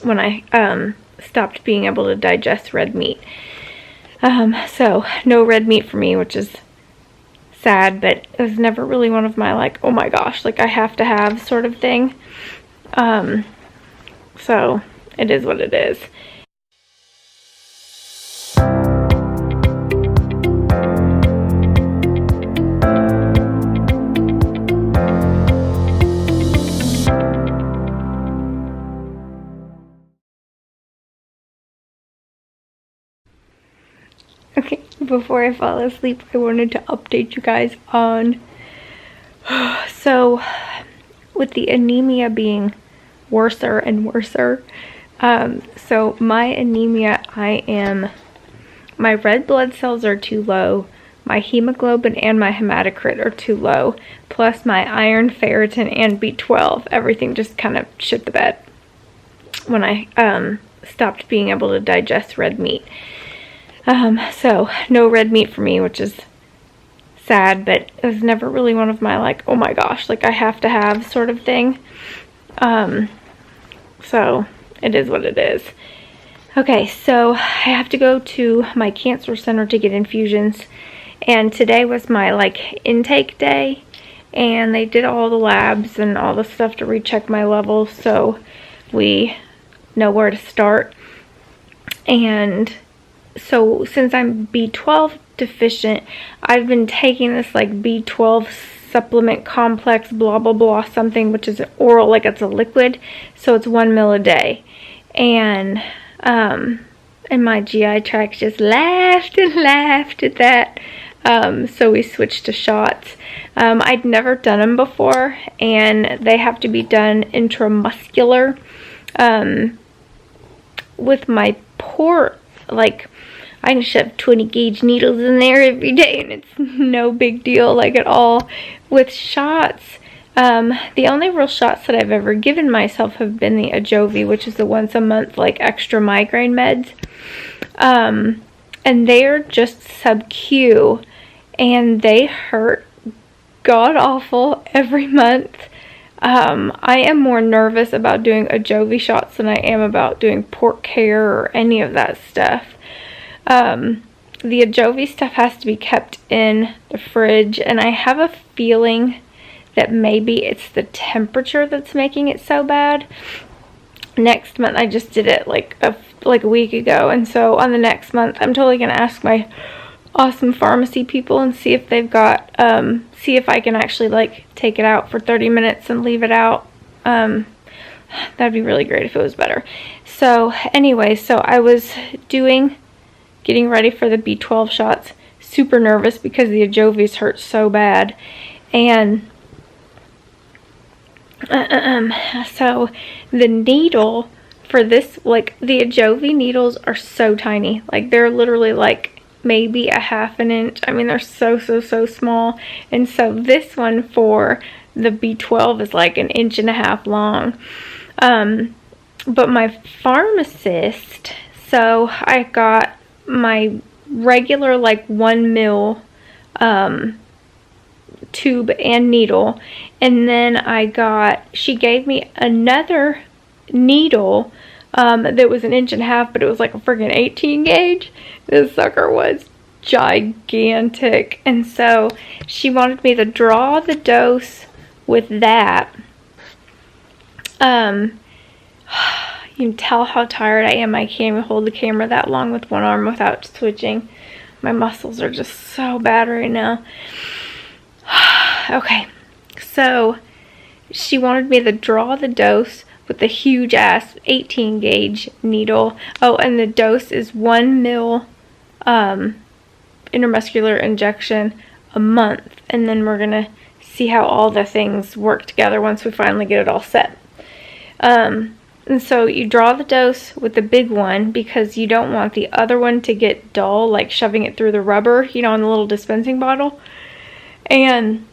when I stopped being able to digest red meat. So no red meat for me, which is sad, but it was never really one of my, like, oh my gosh, like I have to have sort of thing. So it is what it is. Okay, before I fall asleep, I wanted to update you guys on, so with the anemia being worser and worser, so my anemia, my red blood cells are too low, my hemoglobin and my hematocrit are too low, plus my iron, ferritin, and B12, everything just kind of shit the bed when I stopped being able to digest red meat. So no red meat for me, which is sad, but it was never really one of my, like, oh my gosh, like I have to have sort of thing. So it is what it is. Okay, so I have to go to my cancer center to get infusions, and today was my, like, intake day, and they did all the labs and all the stuff to recheck my levels, so we know where to start. And so since I'm B12 deficient, I've been taking this, like, B12 supplement complex blah blah blah something, which is oral, like it's a liquid, so it's 1 ml a day. And my GI tract just laughed and laughed at that. So we switched to shots. I'd never done them before, and they have to be done intramuscular. With my port, like, I can shove 20 gauge needles in there every day, and it's no big deal, like, at all. With shots, the only real shots that I've ever given myself have been the Ajovy, which is the once a month, like, extra migraine meds. And they're just sub-Q, and they hurt god-awful every month. I am more nervous about doing Ajovy shots than I am about doing port care or any of that stuff. The Ajovy stuff has to be kept in the fridge, and I have a feeling that maybe it's the temperature that's making it so bad. Next month, I just did it like a week ago, and so on the next month, I'm totally going to ask my awesome pharmacy people and see if they've got, see if I can actually, like, take it out for 30 minutes and leave it out. That'd be really great if it was better. So anyway, so I was getting ready for the B12 shots, super nervous because the Ajovy's hurt so bad. And so the needle for this, like, the Ajovy needles are so tiny, like they're literally like maybe a ½ an inch. I mean, they're so small. And so this one for the B12 is like 1.5 inches long. But my pharmacist, so I got my regular, like, 1 ml tube and needle, and then she gave me another needle that was 1.5 inches, but it was like a friggin' 18 gauge. This sucker was gigantic, and so she wanted me to draw the dose with that. You can tell how tired I am. I can't even hold the camera that long with one arm without switching. My muscles are just so bad right now. Okay, so she wanted me to draw the dose with the huge ass 18 gauge needle. Oh, and the dose is 1 ml intramuscular injection a month, and then we're gonna see how all the things work together once we finally get it all set. And so you draw the dose with the big one because you don't want the other one to get dull, like shoving it through the rubber, you know, in the little dispensing bottle. And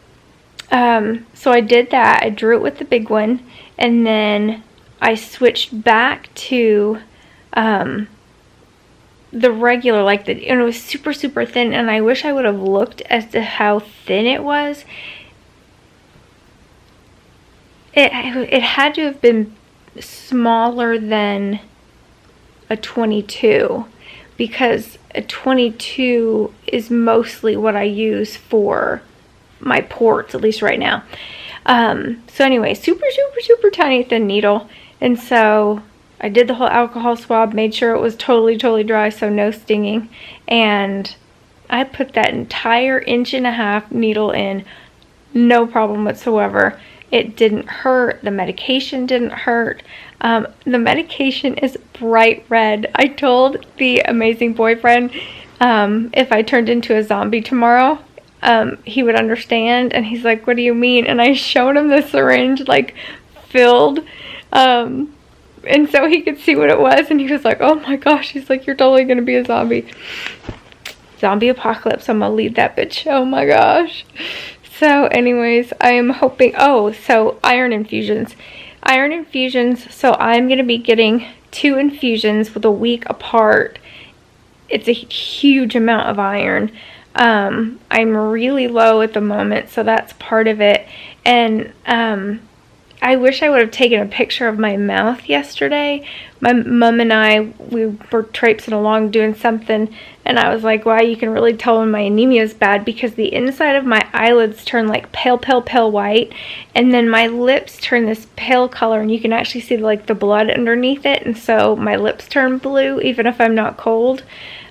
so I did that. I drew it with the big one, and then I switched back to the regular, like, and it was super thin, and I wish I would have looked as to how thin it was. It had to have been smaller than a 22, because a 22 is mostly what I use for my ports, at least right now. So anyway, super tiny thin needle. And so I did the whole alcohol swab, made sure it was totally dry, so no stinging. And I put that entire 1.5 inch needle in, no problem whatsoever. It didn't hurt. The medication didn't hurt. The medication is bright red. I told the amazing boyfriend if I turned into a zombie tomorrow, he would understand. And he's like, what do you mean? And I showed him the syringe, like, filled. And so he could see what it was. And he was like, oh my gosh. He's like, you're totally going to be a zombie. Zombie apocalypse. I'm going to lead that bitch. Oh my gosh. So anyways, I am hoping, so iron infusions. Iron infusions, so I'm going to be getting 2 infusions with a week apart. It's a huge amount of iron. I'm really low at the moment, so that's part of it. And I wish I would have taken a picture of my mouth yesterday. My mom and I, we were traipsing along doing something, and I was like, wow, you can really tell when my anemia is bad, because the inside of my eyelids turn like pale white, and then my lips turn this pale color, and you can actually see like the blood underneath it, and so my lips turn blue even if I'm not cold.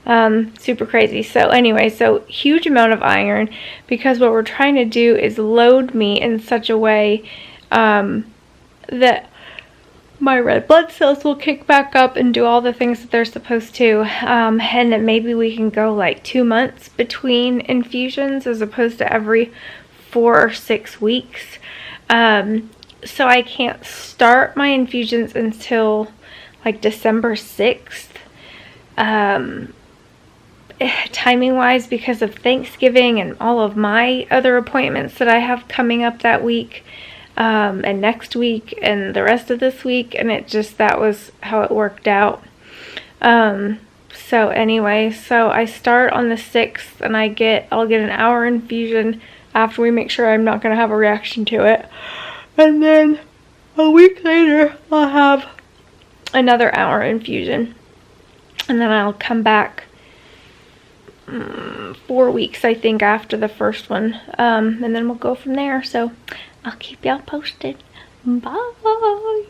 Super crazy. So anyway, so huge amount of iron, because what we're trying to do is load me in such a way that my red blood cells will kick back up and do all the things that they're supposed to, and that maybe we can go like 2 months between infusions as opposed to every 4 or 6 weeks. So I can't start my infusions until like December 6th, timing wise, because of Thanksgiving and all of my other appointments that I have coming up that week. And next week and the rest of this week, and that was how it worked out. So anyway, so I start on the 6th, and I'll get an hour infusion after we make sure I'm not going to have a reaction to it. And then a week later, I'll have another hour infusion. And then I'll come back 4 weeks, I think, after the first one. And then we'll go from there. So I'll keep y'all posted. Bye.